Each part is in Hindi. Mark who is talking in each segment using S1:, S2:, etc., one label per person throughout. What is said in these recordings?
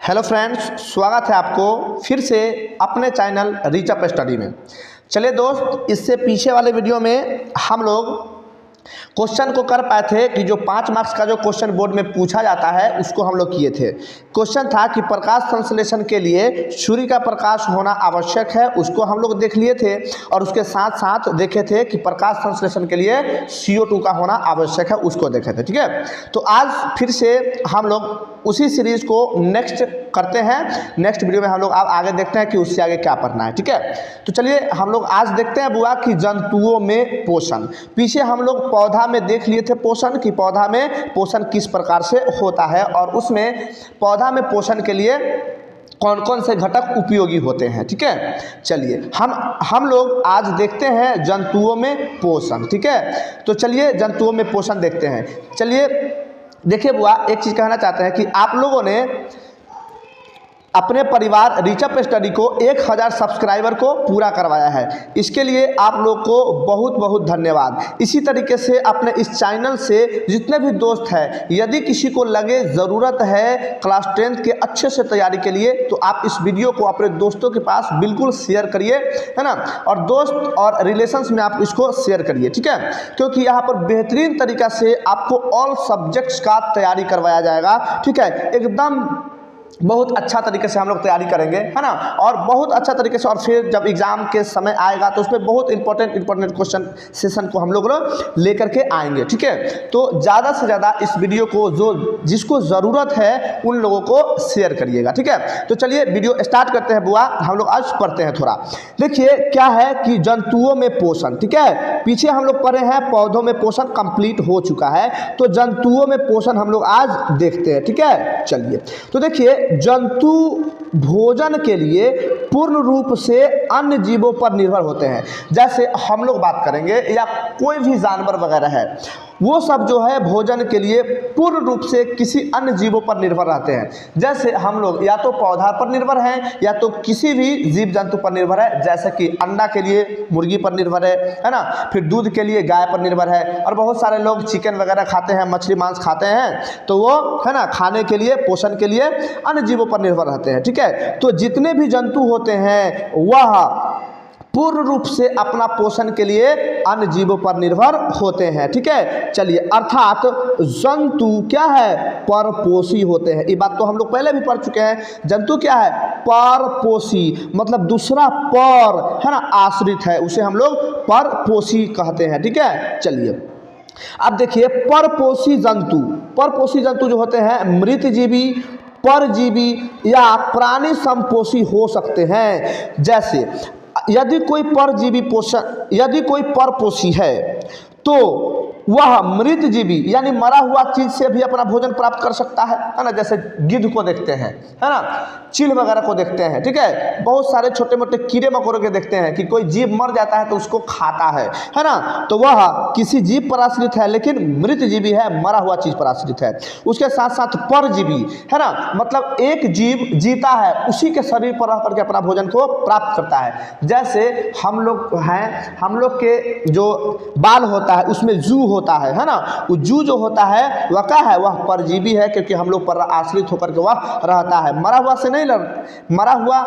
S1: हेलो फ्रेंड्स, स्वागत है आपको फिर से अपने चैनल रीच अप स्टडी में। चलिए दोस्त, इससे पीछे वाले वीडियो में हम लोग क्वेश्चन को कर पाए थे कि जो 5 मार्क्स का जो क्वेश्चन बोर्ड में पूछा जाता है उसको हम लोग किए थे। क्वेश्चन था कि प्रकाश संश्लेषण के लिए सूर्य का प्रकाश होना आवश्यक है, उसको हम लोग देख लिए थे। और उसके साथ साथ देखे थे कि प्रकाश संश्लेषण के लिए CO2 का होना आवश्यक है, उसको देखे थे। ठीक है, तो आज फिर से हम लोग उसी सीरीज को नेक्स्ट करते हैं। नेक्स्ट वीडियो में हम लोग अब आगे देखते हैं कि उससे आगे क्या पढ़ना है। ठीक है, तो चलिए हम लोग आज देखते हैं बुआ कि जंतुओं में पोषण। पीछे हम लोग पौधा में देख लिए थे पोषण, कि पौधा में पोषण किस प्रकार से होता है और उसमें पौधा में पोषण के लिए कौन कौन से घटक उपयोगी होते हैं। ठीक है, चलिए हम लोग आज देखते हैं जंतुओं में पोषण। ठीक है, तो चलिए जंतुओं में पोषण देखते हैं। चलिए देखिए बुआ, एक चीज़ कहना चाहते हैं कि आप लोगों ने अपने परिवार रीच अप स्टडी को 1000 सब्सक्राइबर को पूरा करवाया है। इसके लिए आप लोग को बहुत बहुत धन्यवाद। इसी तरीके से अपने इस चैनल से जितने भी दोस्त हैं, यदि किसी को लगे ज़रूरत है क्लास 10th के अच्छे से तैयारी के लिए, तो आप इस वीडियो को अपने दोस्तों के पास बिल्कुल शेयर करिए, है ना। और दोस्त और रिलेशंस में आप इसको शेयर करिए। ठीक है, क्योंकि यहाँ पर बेहतरीन तरीका से आपको ऑल सब्जेक्ट्स का तैयारी करवाया जाएगा। ठीक है, एकदम बहुत अच्छा तरीके से हम लोग तैयारी करेंगे, है ना। और बहुत अच्छा तरीके से, और फिर जब एग्जाम के समय आएगा तो उसमें बहुत इंपॉर्टेंट क्वेश्चन सेशन को हम लोग लेकर के आएंगे। ठीक है, तो ज़्यादा से ज़्यादा इस वीडियो को जिसको ज़रूरत है उन लोगों को शेयर करिएगा। ठीक है, तो चलिए वीडियो स्टार्ट करते हैं बुआ। हम लोग आज पढ़ते हैं थोड़ा। देखिए क्या है कि जंतुओं में पोषण। ठीक है, पीछे हम लोग पढ़े हैं पौधों में पोषण कंप्लीट हो चुका है, तो जंतुओं में पोषण हम लोग आज देखते हैं। ठीक है, चलिए तो देखिए, जंतु भोजन के लिए पूर्ण रूप से अन्य जीवों पर निर्भर होते हैं। जैसे हम लोग बात करेंगे या कोई भी जानवर वगैरह है, वो सब जो है भोजन के लिए पूर्ण रूप से किसी अन्य जीवों पर निर्भर रहते हैं। जैसे हम लोग या तो पौधा पर निर्भर हैं या तो किसी भी जीव जंतु पर निर्भर है। जैसे कि अंडा के लिए मुर्गी पर निर्भर है ना। फिर दूध के लिए गाय पर निर्भर है। और बहुत सारे लोग चिकन वगैरह खाते हैं, मछली मांस खाते हैं, तो वो है ना खाने के लिए, पोषण के लिए अन्य जीवों पर निर्भर रहते हैं। ठीक है, तो जितने भी जंतु होते हैं वह पूर्ण रूप से अपना पोषण के लिए अन्य जीवों पर निर्भर होते हैं। ठीक है, चलिए, अर्थात जंतु क्या है, परपोषी होते हैं। ये बात तो हम लोग पहले भी पढ़ चुके हैं। जंतु क्या है, परपोषी, मतलब दूसरा पर है ना आश्रित है, उसे हम लोग परपोषी कहते हैं। ठीक है, चलिए अब देखिए, परपोषी जंतु जो होते हैं मृतजीवी, परजीवी या प्राणी संपोषी हो सकते हैं। जैसे यदि कोई परपोषी है तो वह मृतजीवी यानी मरा हुआ चीज से भी अपना भोजन प्राप्त कर सकता है ना। जैसे गिद्ध को देखते हैं, है ना, चील वगैरह को देखते हैं। ठीक है, बहुत सारे छोटे मोटे कीड़े मकोड़े के देखते हैं कि कोई जीव मर जाता है तो उसको खाता है ना। तो वह किसी जीव पर आश्रित है, लेकिन मृतजीवी है, मरा हुआ चीज पर आश्रित है। उसके साथ साथ परजीवी है ना, मतलब एक जीव जीता है, उसी के शरीर पर रह करके अपना भोजन को प्राप्त करता है। जैसे हम लोग हैं, हम लोग के जो बाल होता है उसमें जू होता है ना। वो जू जो होता है वह क्या है, वह परजीवी है, क्योंकि हम लोग पर आश्रित होकर के वह रहता है। मरा हुआ से नहीं, मरा हुआ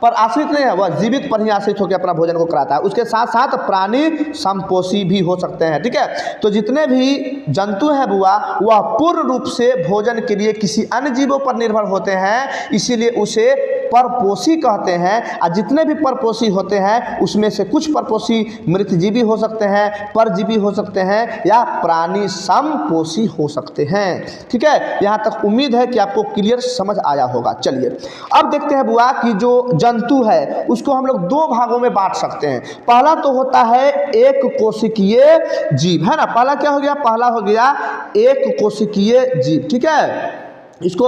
S1: पर आश्रित नहीं है, वह जीवित पर ही आश्रित होकर अपना भोजन को कराता है। उसके साथ साथ प्राणी संपोषी भी हो सकते हैं। ठीक है, तो जितने भी जंतु हैं बुआ, वह पूर्ण रूप से भोजन के लिए किसी अन्य जीवों पर निर्भर होते हैं, इसीलिए उसे परपोषी कहते हैं। और जितने भी परपोषी होते हैं उसमें से कुछ परपोषी मृतजीवी हो सकते हैं, परजीवी हो सकते हैं या प्राणी संपोषी हो सकते हैं। ठीक है, यहाँ तक उम्मीद है कि आपको क्लियर समझ आया होगा। चलिए अब देखते हैं बुआ कि जो जंतु है उसको हम लोग 2 भागों में बांट सकते हैं। पहला तो होता है एक कोशिकीय जीव, है ना। पहला क्या हो गया, पहला हो गया एक कोशिकीय जीव। ठीक है, इसको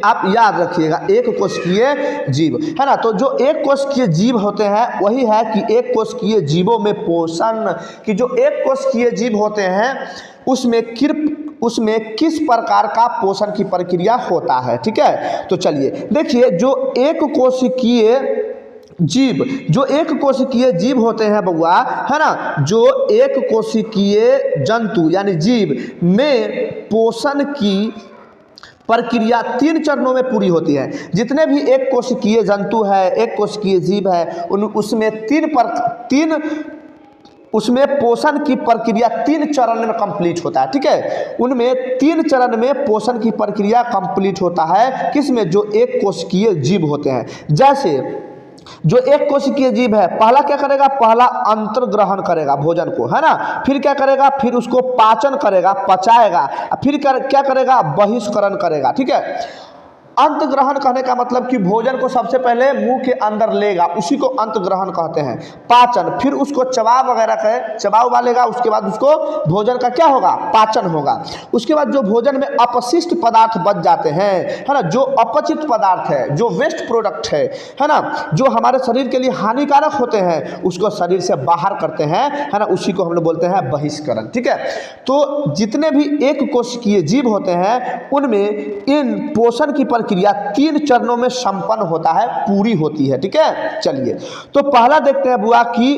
S1: आप याद रखिएगा, एक कोशिकीय जीव, है ना। तो जो एक कोशिकीय जीव होते हैं वही है कि एक कोशिकीय जीवों में पोषण, कि जो एक कोशिकीय जीव होते हैं उसमें किस प्रकार का पोषण की प्रक्रिया होता है। ठीक है, तो चलिए देखिए, जो एक कोशिकीय जीव होते हैं बउआ, है ना, जो एक कोशिकीय जंतु यानी जीव में प्रक्रिया 3 चरणों में पूरी होती है। जितने भी एक कोशिकीय जंतु है, एक कोशिकीय जीव है, उसमें पोषण की प्रक्रिया 3 चरण में कंप्लीट होता है। ठीक है, उनमें 3 चरण में पोषण की प्रक्रिया कंप्लीट होता है। किसमें? जो एक कोशिकीय जीव होते हैं। जैसे जो एक कोशिकीय जीव है, पहला क्या करेगा? पहला अंतर्ग्रहण करेगा भोजन को, है ना। फिर क्या करेगा? फिर उसको पाचन करेगा, पचाएगा। फिर क्या करेगा? बहिष्करण करेगा। ठीक है, अंतग्रहण कहने का मतलब कि भोजन को सबसे पहले मुंह के अंदर लेगा, उसी को अंतग्रहण कहते हैं। पाचन, फिर उसको चबा लेगा, उसके बाद उसको भोजन का क्या होगा? पाचन होगा। उसके बाद जो भोजन में अपशिष्ट पदार्थ बच जाते हैं, है ना, जो अपचित पदार्थ है, जो वेस्ट प्रोडक्ट है ना, जो हमारे शरीर के लिए हानिकारक होते हैं, उसको शरीर से बाहर करते हैं, है ना, उसी को हम लोग बोलते हैं बहिष्करण। ठीक है, तो जितने भी एक कोशिकीय जीव होते हैं उनमें इन पोषण की प्रक्रिया 3 चरणों में संपन्न होता है, पूरी होती है। ठीक है, चलिए तो पहला देखते हैं बुआ कि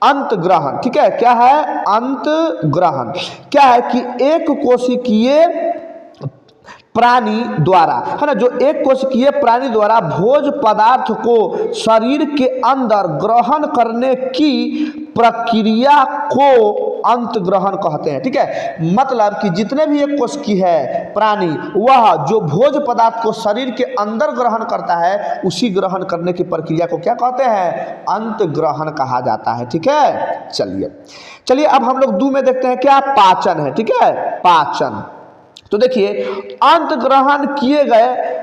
S1: अंतग्रहण। ठीक है, क्या है? अंतग्रहण क्या है कि एक कोशिकीय प्राणी द्वारा, है ना, जो एक कोशिकीय प्राणी द्वारा भोज पदार्थ को शरीर के अंदर ग्रहण करने की प्रक्रिया को अंतग्रहण कहते हैं। ठीक है, मतलब कि जितने भी एक कोशिकीय है प्राणी, वह जो भोज पदार्थ को शरीर के अंदर ग्रहण करता है, उसी ग्रहण करने की प्रक्रिया को क्या कहते हैं? अंतग्रहण कहा जाता है। ठीक है, चलिए अब हम लोग 2 में देखते हैं क्या? पाचन है। ठीक है, पाचन। तो देखिए, अंतग्रहण किए गए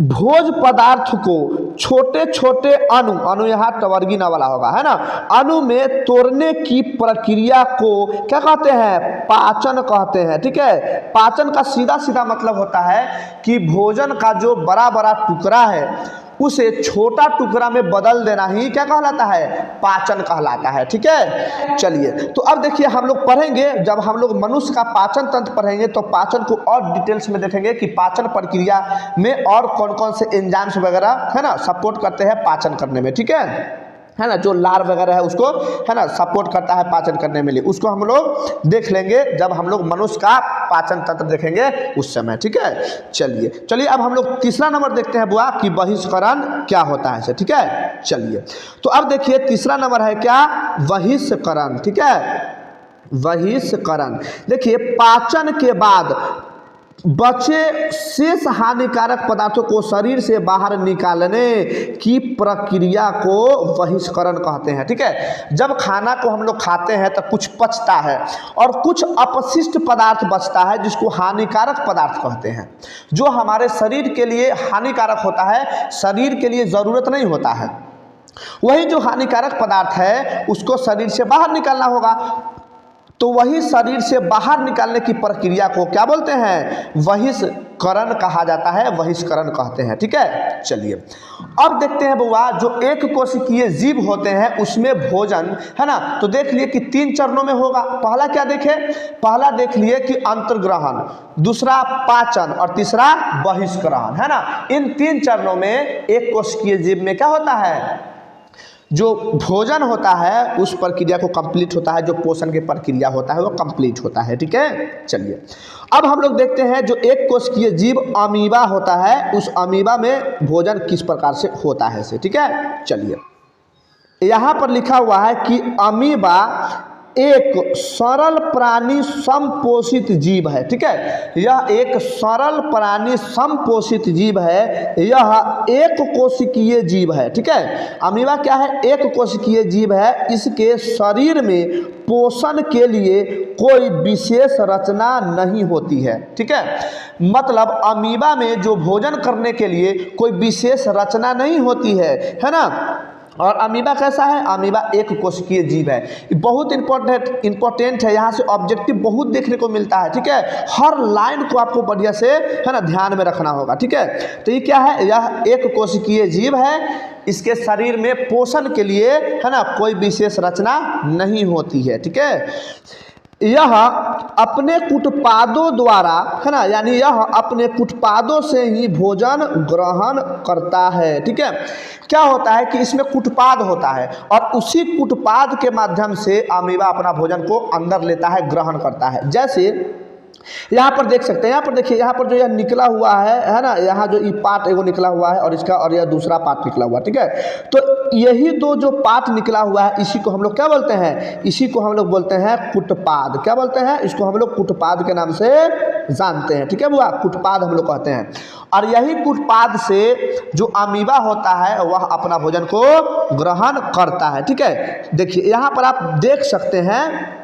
S1: भोज पदार्थ को छोटे छोटे अणु यहाँ टवर्गी ना वाला होगा, है ना, अणु में तोड़ने की प्रक्रिया को क्या कहते हैं? पाचन कहते हैं। ठीक है, पाचन का सीधा सीधा मतलब होता है कि भोजन का जो बड़ा बड़ा टुकड़ा है उसे छोटा टुकड़ा में बदल देना ही क्या कहलाता है? पाचन कहलाता है। ठीक है, चलिए तो अब देखिए हम लोग पढ़ेंगे, जब हम लोग मनुष्य का पाचन तंत्र पढ़ेंगे तो पाचन को और डिटेल्स में देखेंगे कि पाचन प्रक्रिया में और कौन कौन से एंजाइम्स वगैरह, है ना, सपोर्ट करते हैं पाचन करने में। ठीक है ना, जो लार वगैरह है उसको, है ना, सपोर्ट करता है पाचन करने में लिए, उसको हम लोग देख लेंगे जब हम लोग मनुष्य का पाचन तंत्र देखेंगे उस समय। ठीक है, चलिए अब हम लोग तीसरा नंबर देखते हैं बुआ कि बहिष्करण क्या होता है। ठीक है, चलिए तो अब देखिए तीसरा नंबर है क्या? बहिष्करण। ठीक है, बहिष्करण। देखिए, पाचन के बाद बचे शेष हानिकारक पदार्थों को शरीर से बाहर निकालने की प्रक्रिया को बहिष्करण कहते हैं। ठीक है, जब खाना को हम लोग खाते हैं तो कुछ पचता है और कुछ अपशिष्ट पदार्थ बचता है जिसको हानिकारक पदार्थ कहते हैं, जो हमारे शरीर के लिए हानिकारक होता है, शरीर के लिए ज़रूरत नहीं होता है। वही जो हानिकारक पदार्थ है उसको शरीर से बाहर निकालना होगा, तो वही शरीर से बाहर निकालने की प्रक्रिया को क्या बोलते हैं? बहिष्करण कहा जाता है, बहिष्करण कहते हैं। ठीक है, चलिए अब देखते हैं बुआ, जो एक कोशिकीय जीव होते हैं उसमें भोजन, है ना, तो देख लिए कि 3 चरणों में होगा। पहला क्या देखे? पहला देख लिए कि अंतर्ग्रहण, दूसरा पाचन और तीसरा बहिष्करण, है ना। इन 3 चरणों में एक कोशिकीय जीव में क्या होता है? जो भोजन होता है उस प्रक्रिया को कंप्लीट होता है, जो पोषण की प्रक्रिया होता है वो कंप्लीट होता है। ठीक है, चलिए अब हम लोग देखते हैं जो एक कोशिकीय जीव अमीबा होता है, उस अमीबा में भोजन किस प्रकार से होता है से। ठीक है, चलिए यहाँ पर लिखा हुआ है कि अमीबा एक सरल प्राणी समपोषित जीव है। ठीक है, यह एक सरल प्राणी समपोषित जीव है, यह एक कोशिकीय जीव है। ठीक है, अमीबा क्या है? एक कोशिकीय जीव है। इसके शरीर में पोषण के लिए कोई विशेष रचना नहीं होती है। ठीक है, मतलब अमीबा में जो भोजन करने के लिए कोई विशेष रचना नहीं होती है ना। और अमीबा कैसा है? अमीबा एक कोशिकीय जीव है। बहुत इंपॉर्टेंट है, यहाँ से ऑब्जेक्टिव बहुत देखने को मिलता है। ठीक है, हर लाइन को आपको बढ़िया से, है ना, ध्यान में रखना होगा। ठीक है, तो ये क्या है? यह एक कोशिकीय जीव है, इसके शरीर में पोषण के लिए, है ना, कोई विशेष रचना नहीं होती है। ठीक है, यह अपने कुटपादों द्वारा, है ना, यानी यह अपने कुटपादों से ही भोजन ग्रहण करता है। ठीक है, क्या होता है कि इसमें कुटपाद होता है और उसी कुटपाद के माध्यम से अमीबा अपना भोजन को अंदर लेता है, ग्रहण करता है। जैसे यहाँ पर देख सकते हैं, यहाँ पर देखिए, यहाँ पर जो यह निकला हुआ है ना, यहाँ जो ये पार्ट एगो निकला हुआ है और इसका और यह दूसरा पार्ट निकला हुआ है, ठीक है। तो यही दो जो पार्ट निकला हुआ है इसी को हम लोग क्या बोलते हैं, इसी को हम लोग बोलते हैं कुटपाद। क्या बोलते हैं, इसको हम लोग कुटपाद के नाम से जानते हैं, ठीक है बुआ, कुटपाद हम लोग कहते हैं। और यही कुटपाद से जो अमीबा होता है वह अपना भोजन को ग्रहण करता है, ठीक है। देखिए यहाँ पर आप देख सकते हैं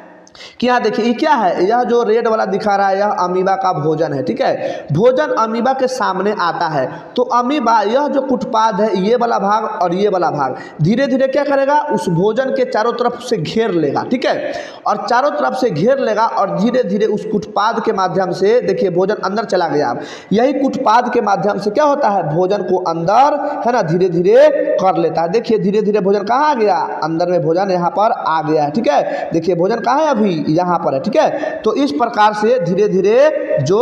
S1: कि यहाँ देखिए ये क्या है, यह जो रेड वाला दिखा रहा है यह अमीबा का भोजन है, ठीक है। भोजन अमीबा के सामने आता है तो अमीबा यह जो कुटपाद है ये वाला भाग और ये वाला भाग धीरे धीरे क्या करेगा, उस भोजन के चारों तरफ से घेर लेगा, ठीक है। और चारों तरफ से घेर लेगा और धीरे धीरे उस कुटपाद के माध्यम से देखिए भोजन अंदर चला गया। यही कुटपाद के माध्यम से क्या होता है, भोजन को अंदर है ना धीरे धीरे कर लेता है। देखिए धीरे धीरे भोजन कहाँ आ गया, अंदर में भोजन यहाँ पर आ गया है, ठीक है। देखिए भोजन कहाँ है, अभी यहाँ पर है, ठीक है। तो इस प्रकार से धीरे धीरे जो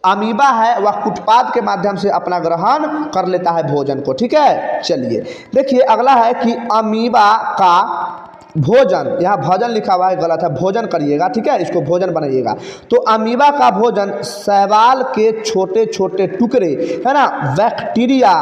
S1: अमीबा है वह कुटपाद के माध्यम से अपना ग्रहण कर लेता है भोजन को, ठीक है। चलिए देखिए अगला है कि अमीबा का भोजन, यहाँ भोजन लिखा हुआ है गलत है, भोजन करिएगा, ठीक है, इसको भोजन बनाइएगा। तो अमीबा का भोजन शैवाल के छोटे छोटे टुकड़े है ना, बैक्टीरिया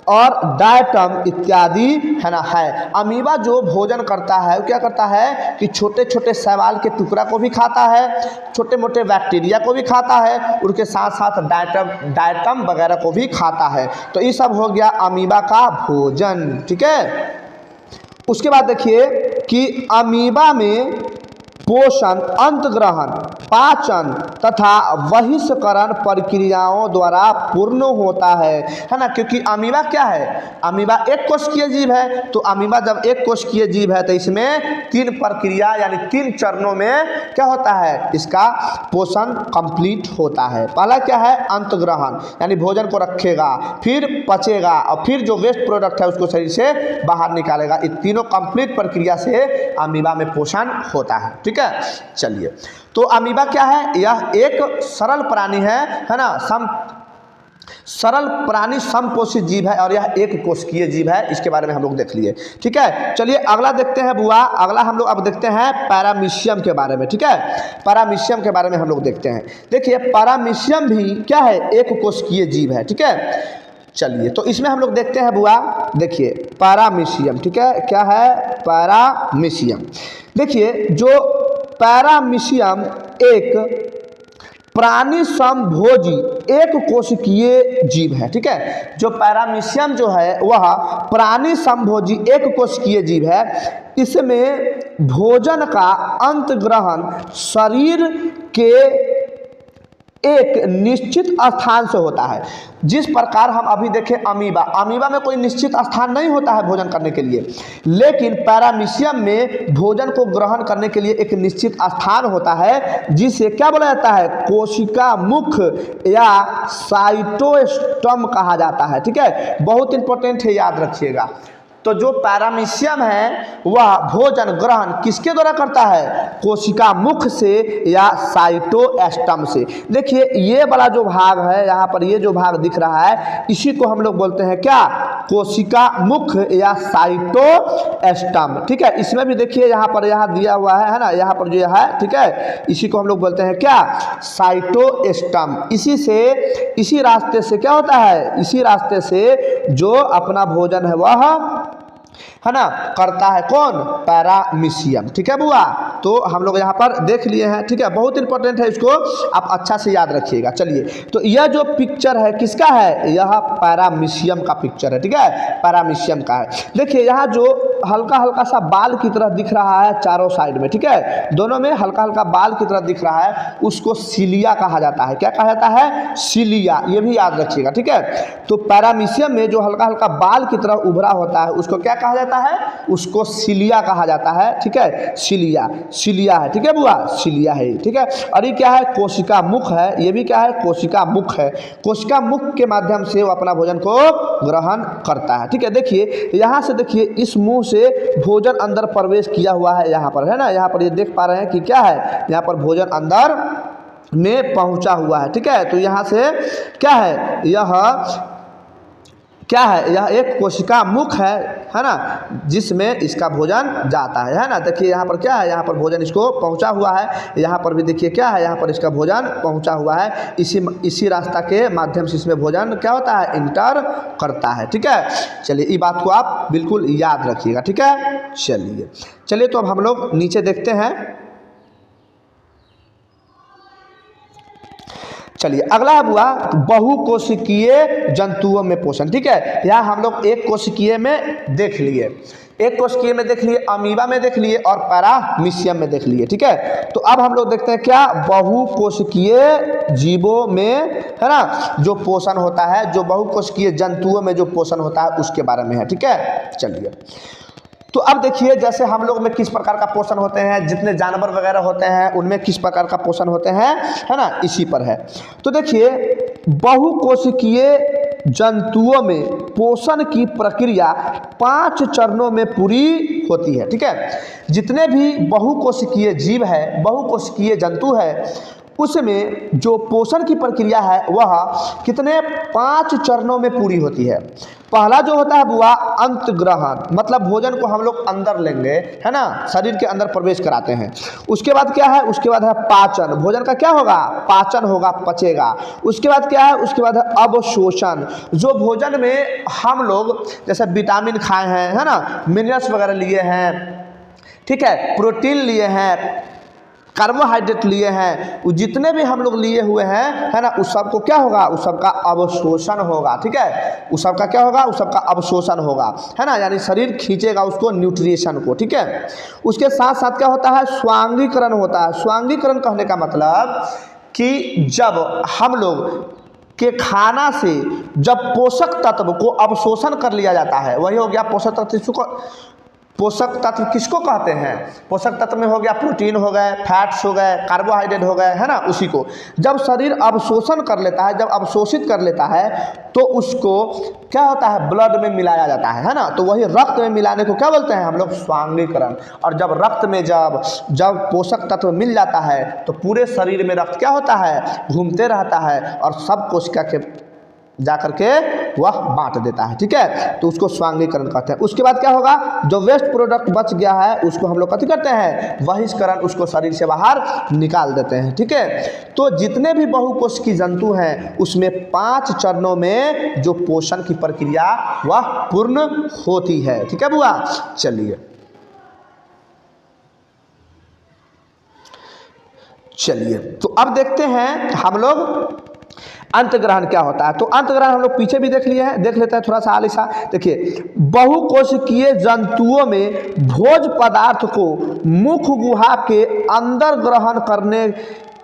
S1: और डायटम इत्यादि है ना है। अमीबा जो भोजन करता है वो क्या करता है कि छोटे छोटे शैवाल के टुकड़ा को भी खाता है, छोटे मोटे बैक्टीरिया को भी खाता है, उनके साथ साथ डायटम वगैरह को भी खाता है। तो ये सब हो गया अमीबा का भोजन, ठीक है। उसके बाद देखिए कि अमीबा में पोषण, अंतग्रहण, पाचन तथा बहिष्करण प्रक्रियाओं द्वारा पूर्ण होता है ना। क्योंकि अमीबा क्या है, अमीबा एक कोशिकीय जीव है। तो अमीबा जब एक कोशिकीय जीव है तो इसमें 3 प्रक्रिया यानी 3 चरणों में क्या होता है, इसका पोषण कंप्लीट होता है। पहला क्या है, अंतग्रहण यानी भोजन को रखेगा, फिर पचेगा और फिर जो वेस्ट प्रोडक्ट है उसको शरीर से बाहर निकालेगा। इन तीनों कंप्लीट प्रक्रिया से अमीबा में पोषण होता है, ठीक है। चलिए तो अमीबा क्या है, यह एक सरल प्राणी है ना, सरल प्राणी समपोषित जीव है और यह एक कोशिकीय जीव है। इसके बारे में हम लोग देख लिए, ठीक है। चलिए अगला देखते हैं बुआ, अगला हम लोग अब देखते हैं पैरामीशियम के बारे में, ठीक है। पैरामीशियम के बारे में हम लोग देखते हैं। देखिए पैरामीशियम भी क्या है, एक कोशिकीय जीव है, ठीक है। चलिए तो इसमें हम लोग देखते हैं बुआ, देखिए पैरामीशियम, ठीक है, क्या है पैरामीशियम। देखिए जो पैरामीशियम एक प्राणी समभोजी एक कोशिकीय जीव है, ठीक है। जो पैरामीशियम जो है वह प्राणी समभोजी एक कोशिकीय जीव है। इसमें भोजन का अंतग्रहण शरीर के एक निश्चित स्थान से होता है। जिस प्रकार हम अभी देखें अमीबा में कोई निश्चित स्थान नहीं होता है भोजन करने के लिए, लेकिन पैरामीशियम में भोजन को ग्रहण करने के लिए एक निश्चित स्थान होता है जिसे क्या बोला जाता है, कोशिका मुख या साइटोस्टम कहा जाता है, ठीक है। बहुत इंपॉर्टेंट है, याद रखिएगा। तो जो पैरामीशियम है वह भोजन ग्रहण किसके द्वारा करता है, कोशिका मुख से या साइटोस्टम से। देखिए ये वाला जो भाग है यहाँ पर, ये जो भाग दिख रहा है इसी को हम लोग बोलते हैं क्या, कोशिका मुख या साइटोस्टम, ठीक है। इसमें भी देखिए यहाँ पर यहाँ दिया हुआ है ना, यहाँ पर जो है, ठीक है, इसी को हम लोग बोलते हैं क्या, साइटोस्टम। इसी रास्ते से क्या होता है, इसी रास्ते से जो अपना भोजन है वह है ना करता है, कौन, पैरामीशियम, ठीक है बुआ। तो हम लोग यहाँ पर देख लिए हैं, ठीक है, बहुत इंपॉर्टेंट है, इसको आप अच्छा से याद रखिएगा। चलिए तो यह जो पिक्चर है किसका है, यह पैरामीशियम का पिक्चर है, ठीक है, पैरामीशियम का है। देखिए यहाँ जो हल्का हल्का सा बाल की तरह दिख रहा है चारों साइड में, ठीक है, दोनों में हल्का हल्का बाल की तरह दिख रहा है, उसको सिलिया कहा जाता है। क्या कहा जाता है, सिलिया, ये भी याद रखिएगा, ठीक है। तो पैरामीशियम में जो हल्का हल्का बाल की तरह उभरा होता है उसको क्या कहा जाता है, उसको सिलिया कहा जाता है, ठीक है, सिलिया है, ठीक है बुआ, सिलिया है, ठीक है। और ये क्या है, कोशिका मुख है, ये भी क्या है, कोशिका मुख है। कोशिका मुख के माध्यम से वो अपना भोजन को ग्रहण करता है, ठीक है। देखिए यहाँ से देखिए इस मुंह से भोजन अंदर प्रवेश किया हुआ है, यहाँ पर है ना, यहाँ पर ये देख पा रहे हैं कि क्या है, यहाँ पर भोजन अंदर में पहुंचा हुआ है, ठीक है। तो यहाँ से क्या है, यह क्या है, यह एक कोशिका मुख है ना, जिसमें इसका भोजन जाता है ना। देखिए यहाँ पर क्या है, यहाँ पर भोजन इसको पहुँचा हुआ है, यहाँ पर भी देखिए क्या है, यहाँ पर इसका भोजन पहुँचा हुआ है। इसी रास्ता के माध्यम से इसमें भोजन क्या होता है, इंटर करता है। ठीक है, चलिए ये बात को आप बिल्कुल याद रखिएगा। ठीक है, चलिए तो अब हम लोग नीचे देखते हैं। चलिए अगला हुआ बहुकोशिकीय जंतुओं में पोषण। ठीक है, यहाँ हम लोग एक कोशिकीय में देख लिए, अमीबा में देख लिए और पैरामीशियम में देख लिए। ठीक है, तो अब हम लोग देखते हैं क्या बहुकोशिकीय जीवों में है ना जो पोषण होता है, जो बहुकोशिकीय जंतुओं में जो पोषण होता है उसके बारे में है। ठीक है, चलिए तो अब देखिए जैसे हम लोग में किस प्रकार का पोषण होते हैं, जितने जानवर वगैरह होते हैं उनमें किस प्रकार का पोषण होते हैं, है ना, इसी पर है। तो देखिए बहुकोशिकीय जंतुओं में पोषण की प्रक्रिया 5 चरणों में पूरी होती है। ठीक है, जितने भी बहुकोशिकीय जीव है, बहुकोशिकीय जंतु है, उसमें जो पोषण की प्रक्रिया है वह कितने 5 चरणों में पूरी होती है। पहला जो होता है वह अंतग्रहण, मतलब भोजन को हम लोग अंदर लेंगे, है ना, शरीर के अंदर प्रवेश कराते हैं। उसके बाद क्या है, उसके बाद है पाचन, भोजन का क्या होगा, पाचन होगा, पचेगा। उसके बाद क्या है, उसके बाद है अवशोषण, जो भोजन में हम लोग जैसे विटामिन खाए हैं, है ना, मिनरल्स वगैरह लिए हैं, ठीक है, प्रोटीन लिए हैं, कार्बोहाइड्रेट लिए हैं, जितने भी हम लोग लिए हुए हैं, है ना, उस सब को क्या होगा, उस सब का अवशोषण होगा। ठीक है, उस सब का क्या होगा, उस सब का अवशोषण होगा, है ना, यानी शरीर खींचेगा उसको, न्यूट्रिशन को। ठीक है, उसके साथ साथ क्या होता है, स्वांगीकरण होता है। स्वांगीकरण कहने का मतलब कि जब हम लोग के खाना से जब पोषक तत्व को अवशोषण कर लिया जाता है, वही हो गया पोषक तत्व। पोषक तत्व किसको कहते हैं, पोषक तत्व में हो गया प्रोटीन हो गए, फैट्स हो गए, कार्बोहाइड्रेट हो गए, है ना, उसी को जब शरीर अवशोषण कर लेता है, जब अवशोषित कर लेता है तो उसको क्या होता है, ब्लड में मिलाया जाता है ना, तो वही रक्त में मिलाने को क्या बोलते हैं हम लोग, स्वांगीकरण। और जब रक्त में जब पोषक तत्व मिल जाता है तो पूरे शरीर में रक्त क्या होता है, घूमते रहता है और सब कोशिका के जा करके वह बांट देता है। ठीक है, तो उसको स्वांगीकरण कहते हैं। उसके बाद क्या होगा, जो वेस्ट प्रोडक्ट बच गया है उसको हम लोग कथी करते हैं, बहिष्करण, उसको शरीर से बाहर निकाल देते हैं। ठीक है, तो जितने भी बहुकोशिकीय जंतु हैं उसमें 5 चरणों में जो पोषण की प्रक्रिया वह पूर्ण होती है। ठीक है बुआ, चलिए तो अब देखते हैं हम लोग अंतग्रहण क्या होता है। तो अंतग्रहण हम लोग पीछे भी देख लिए हैं, देख लेते हैं थोड़ा सा आलिसा। देखिए बहुकोशिकीय जंतुओं में भोज पदार्थ को मुख गुहा के अंदर ग्रहण करने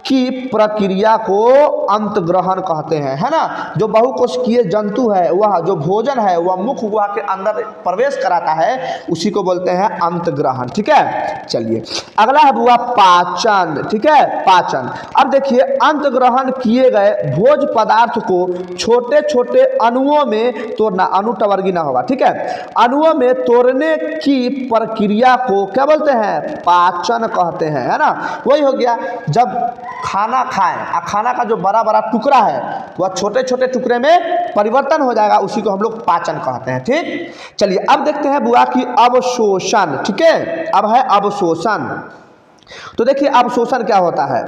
S1: की प्रक्रिया को अंतग्रहण कहते हैं, है ना। जो बहुकोशिकीय जंतु है वह जो भोजन है वह मुख गुहा के अंदर प्रवेश कराता है, उसी को बोलते हैं अंतग्रहण। ठीक है, चलिए अगला है हुआ पाचन। ठीक है, पाचन। अब देखिए अंतग्रहण किए गए भोज पदार्थ को छोटे छोटे अणुओं में तोड़ना, अणु टवर्गी ना होगा, ठीक है, अणुओं में तोड़ने की प्रक्रिया को क्या बोलते हैं, पाचन कहते हैं, है ना। वही हो गया जब खाना खाएं, खाना का जो बड़ा बड़ा टुकड़ा है वह छोटे छोटे टुकड़े में परिवर्तन हो जाएगा, उसी को हम लोग पाचन कहते हैं। ठीक, चलिए अब देखते हैं बुआ की अवशोषण। ठीक है, अब है अवशोषण। तो देखिए अवशोषण क्या होता है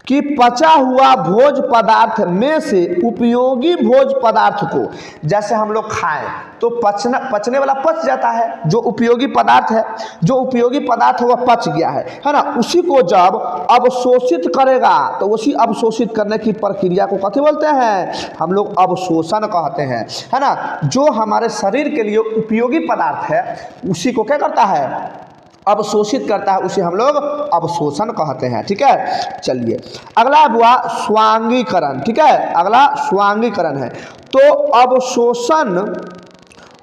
S1: कि पचा हुआ भोज पदार्थ में से उपयोगी भोज पदार्थ को, जैसे हम लोग खाएं तो पचने वाला पच जाता है, जो उपयोगी पदार्थ है, जो उपयोगी पदार्थ वह पच गया है ना, उसी को जब अवशोषित करेगा तो उसी अवशोषित करने की प्रक्रिया को कथी बोलते हैं, हम लोग अवशोषण कहते हैं, है ना। जो हमारे शरीर के लिए उपयोगी पदार्थ है उसी को क्या करता है, अवशोषित करता है, उसे हम लोग अवशोषण कहते हैं। ठीक है, चलिए अगला हुआ स्वांगीकरण। ठीक है, अगला स्वांगीकरण है। तो अवशोषण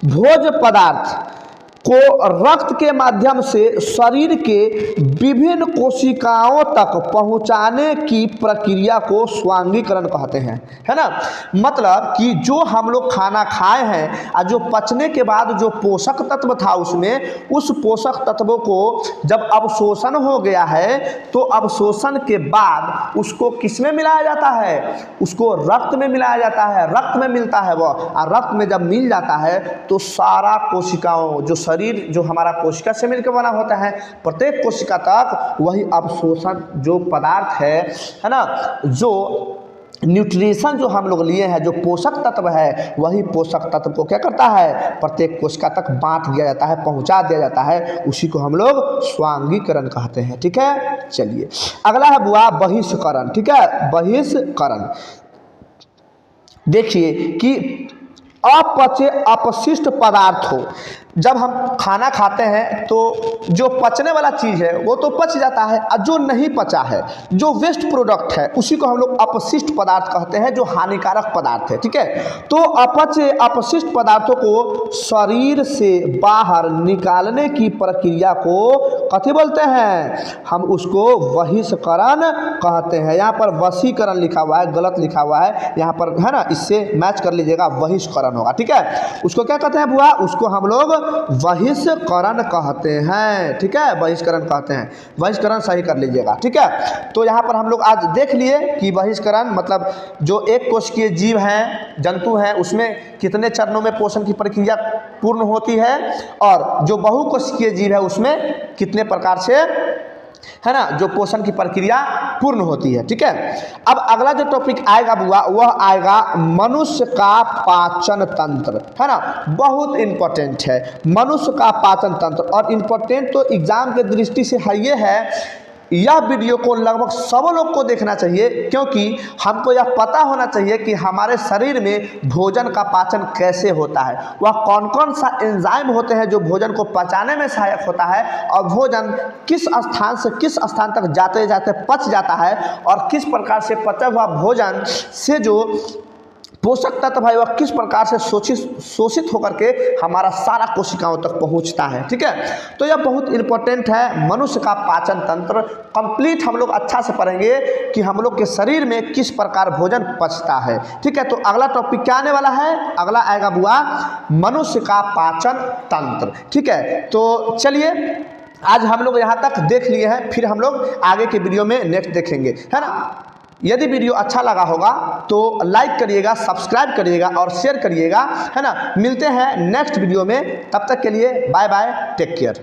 S1: भोज पदार्थ को रक्त के माध्यम से शरीर के विभिन्न कोशिकाओं तक पहुंचाने की प्रक्रिया को स्वांगीकरण कहते हैं, है ना। मतलब कि जो हम लोग खाना खाए हैं और जो पचने के बाद जो पोषक तत्व था उसमें, उस पोषक तत्वों को जब अवशोषण हो गया है तो अवशोषण के बाद उसको किसमें मिलाया जाता है, उसको रक्त में मिलाया जाता है। रक्त में मिलता है वो, और रक्त में जब मिल जाता है तो सारा कोशिकाओं, जो शरीर जो हमारा कोशिका से मिलकर बना होता है, प्रत्येक कोशिका तक वही अवशोषण जो पदार्थ है ना, जो न्यूट्रिशन जो हम लोग लिए हैं, जो पोषक तत्व है, वही पोषक तत्व को क्या करता है, प्रत्येक कोशिका तक बांट दिया जाता है, पहुंचा दिया जाता है। उसी को हम लोग स्वांगीकरण कहते हैं। ठीक है, चलिए अगला है बुआ बहिष्करण। ठीक है, बहिष्करण देखिए कि अपचे अपशिष्ट पदार्थ हो। जब हम खाना खाते हैं तो जो पचने वाला चीज़ है वो तो पच जाता है, और जो नहीं पचा है, जो वेस्ट प्रोडक्ट है, उसी को हम लोग अपशिष्ट पदार्थ कहते हैं, जो हानिकारक पदार्थ है। ठीक है, तो अपचे अपशिष्ट पदार्थों को शरीर से बाहर निकालने की प्रक्रिया को कथी बोलते हैं, हम उसको बहिष्करण कहते हैं। यहाँ पर वशीकरण लिखा हुआ है, गलत लिखा हुआ है यहाँ पर, है ना, इससे मैच कर लीजिएगा, बहिष्करण होगा। ठीक है, उसको क्या कहते हैं बुआ, उसको हम लोग बहिष्करण कहते हैं। ठीक है, बहिष्करण कहते हैं, बहिष्करण सही कर लीजिएगा। ठीक है, तो यहाँ पर हम लोग आज देख लिए कि बहिष्करण मतलब जो एक कोशिकीय जीव हैं, जंतु हैं, उसमें कितने चरणों में पोषण की प्रक्रिया पूर्ण होती है, और जो बहुकोशिकीय जीव है उसमें कितने प्रकार से, है ना, जो पोषण की प्रक्रिया पूर्ण होती है। ठीक है, अब अगला जो टॉपिक आएगा बुआ, वह आएगा मनुष्य का पाचन तंत्र, है ना, बहुत इंपॉर्टेंट है मनुष्य का पाचन तंत्र। और इंपॉर्टेंट तो एग्जाम के दृष्टि से है, ये है, यह वीडियो को लगभग सब लोग को देखना चाहिए, क्योंकि हमको यह पता होना चाहिए कि हमारे शरीर में भोजन का पाचन कैसे होता है, वह कौन कौन सा एंजाइम होते हैं जो भोजन को पचाने में सहायक होता है, और भोजन किस स्थान से किस स्थान तक जाते जाते पच जाता है, और किस प्रकार से पचा हुआ भोजन से जो पोषक तत्व है वह किस प्रकार से शोषित होकर के हमारा सारा कोशिकाओं तक पहुंचता है। ठीक है, तो यह बहुत इंपॉर्टेंट है, मनुष्य का पाचन तंत्र कंप्लीट हम लोग अच्छा से पढ़ेंगे कि हम लोग के शरीर में किस प्रकार भोजन पचता है। ठीक है, तो अगला टॉपिक क्या आने वाला है, अगला आएगा बुआ मनुष्य का पाचन तंत्र। ठीक है, तो चलिए आज हम लोग यहाँ तक देख लिए हैं, फिर हम लोग आगे के वीडियो में नेक्स्ट देखेंगे, है ना। यदि वीडियो अच्छा लगा होगा तो लाइक करिएगा, सब्सक्राइब करिएगा और शेयर करिएगा, है ना। मिलते हैं नेक्स्ट वीडियो में, तब तक के लिए बाय बाय, टेक केयर।